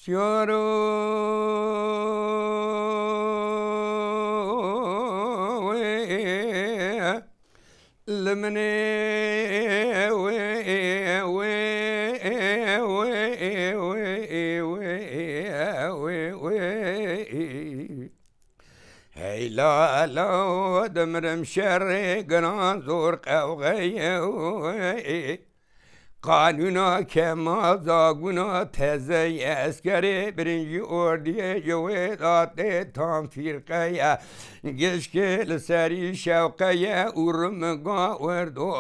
شورو لمني هي لا لا دمر مشرق نانزور قوغي قانونا کما زاگونا تزه اسکری برنجی اردیه جویدات تام فرقه گشکل سری شوقه ارمگا وردو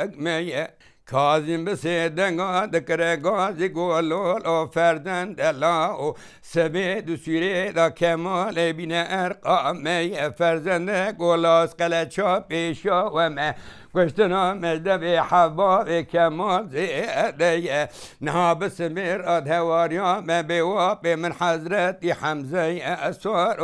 اگمیه کازم بسیدنگا دکره گازی گولول و فرزند لا و سبه دو سوره دا کمال بین ارقامه فرزند گولاس قلچا پیشا و مه گشتنا مجده به حباب کمال زیده نها بسمیر ادهواریا من بواب من حضرت حمزه اسوار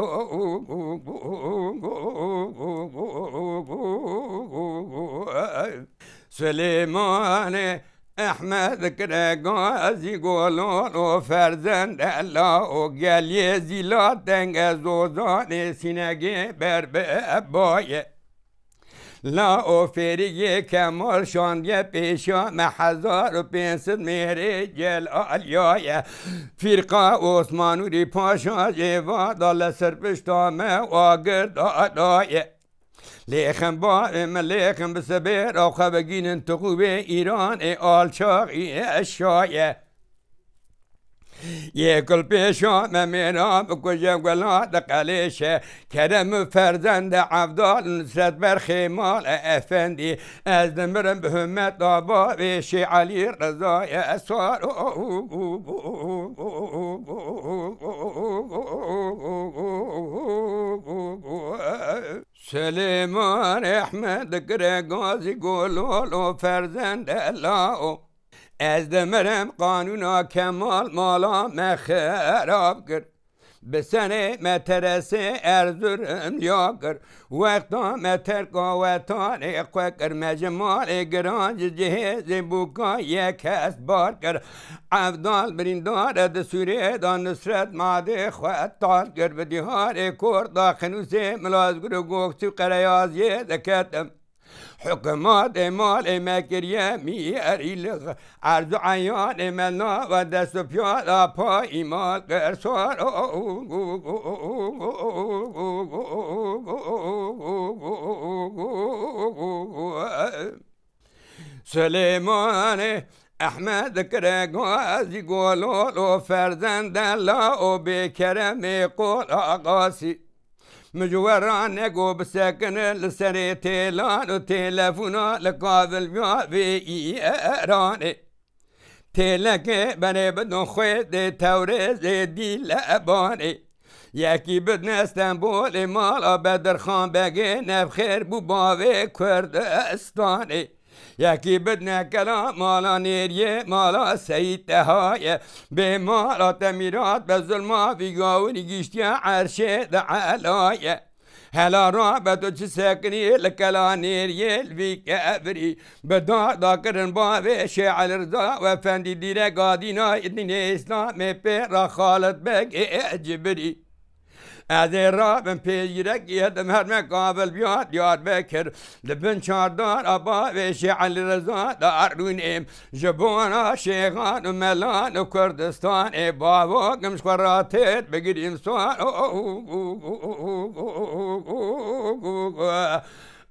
سلیمان احمد کرگازی گولون و فرزند الله و گلی زیلا دنگ زوزان سینگی بر بایه لا او فریگی کمال شاندیه پیشا محزار و پینسد میری جل آلیای فرقا عثمانوری پاشا جیوا دال سرپشتامه واگر دادای لیخم با ملیخم بسبیر او خبگین انتقوب ایران آلچاقی اشایه یکل پیشا ممینا بکجم گلات قلیشه کرم فرزند عبدال نصرت برخیمال افندی از دمرم به همت آبا بیشی علی رضای اسوار سلیمان احمد کرگازی گلول و فرزند الله از دمرم قانونا کمال مالا مخراب کرد به سنه مترسه ارزورم یا کرد وقتا مترقاوتان اقوه کرد مجمال گرانج جهز بوکا یک از بار کرد عبدال بریندار دسوری دا نصرت ماده خواهد تال کرد به دیهار کرد خنوس ملازگر گوکسی قریازی دکتم حکمات مال مکریه میاری لغ عرض عیان منا و دست و پیادا پای مال قرصار سلیمان احمد کرگازی گولول و فرزند الله و بکرم قول آقاسی مجوران نگو بسکن لسری تیلان و تیلفونا لقابل بیا بی ایرانه تیلکه بنی بدن خوید تورز دی لبانه یکی بدن استنبول مالا بدرخان بگه نبخیر بو باوی کردستانه یکی بدن کلام مالا نیریه مالا سیده به مالا تمیرات به ظلما بیگاونی گشتی عرشه دعالایه هلا رابط و چه سکنی لکلا نیریه الوی کبری بدادا کرن باوی شعال رضا و فندی دیره قادینا دین اسلام پر خالد بگه جبری از رابم پیگیرک یدم هر مقابل بیاد یاد بکر لبن چاردار آبا و شعال رضا دارونیم جبونا شیخان و ملان و کردستان بابا گمش خوراتت بگیریم سوان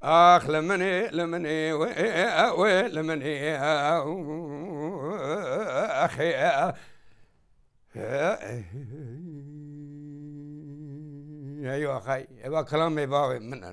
آخ لمني لمني لمني أخي ايوه اخي يبقى كلام يباوي من